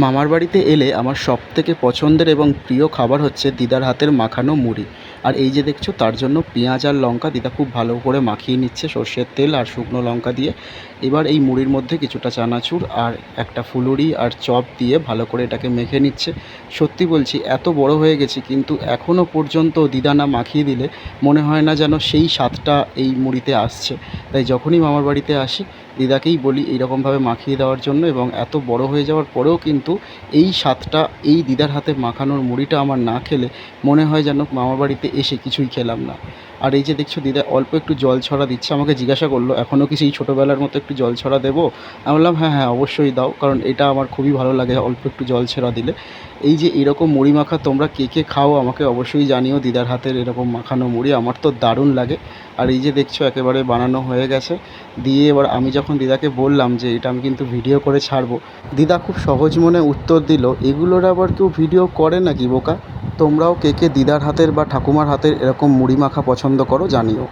মামার বাড়িতে এলে আমার সবথেকে পছন্দের এবং প্রিয় খাবার হচ্ছে দিদার হাতের মাখানো মুড়ি। আর এই যে দেখছো, তার জন্য পেঁয়াজ আর লঙ্কা দিদা খুব ভালো করে মাখিয়ে নিচ্ছে সর্ষের তেল আর শুকনো লঙ্কা দিয়ে। এবার এই মুড়ির মধ্যে কিছুটা চানাচুর আর একটা ফুলুরি আর চপ দিয়ে ভালো করে এটাকে মেখে নিচ্ছে। সত্যি বলছি, এত বড় হয়ে গেছি কিন্তু এখনও পর্যন্ত দিদা না মাখিয়ে দিলে মনে হয় না যেন সেই স্বাদটা এই মুড়িতে আসছে। তাই যখনই মামার বাড়িতে আসি দিদাকেই বলি এইরকমভাবে মাখিয়ে দেওয়ার জন্য, এবং এত বড় হয়ে যাওয়ার পরেও কিন্তু এই স্বাদটা, এই দিদার হাতে মাখানোর মুড়িটা আমার না খেলে মনে হয় যেন মামার বাড়িতে এসে কিছুই খেলাম না। আর এই যে দেখছো, দিদা অল্প একটু জল ছড়া দিচ্ছে। আমাকে জিজ্ঞাসা করলো এখনও কি সেই ছোটোবেলার মতো একটু জল ছড়া দেবো। আমি বললাম হ্যাঁ হ্যাঁ, অবশ্যই দাও, কারণ এটা আমার খুবই ভালো লাগে অল্প একটু জল ছড়া দিলে। এই যে এরকম মুড়ি মাখা তোমরা কে কে খাও আমাকে অবশ্যই জানিও। দিদার হাতের এরকম মাখানো মুড়ি আমার তো দারুণ লাগে। আর এই যে দেখছো, একেবারে বানানো হয়ে গেছে। দিয়ে এবার আমি যখন দিদাকে বললাম যে এটা আমি কিন্তু ভিডিও করে ছাড়বো, দিদা খুব সহজ মনে উত্তর দিল, এগুলোর আবার কেউ ভিডিও করে নাকি বোকা। তোমরাও কে কে দিদার হাতের বা ঠাকুমার হাতের এরকম মুড়ি মাখা পছন্দ করো জানিও।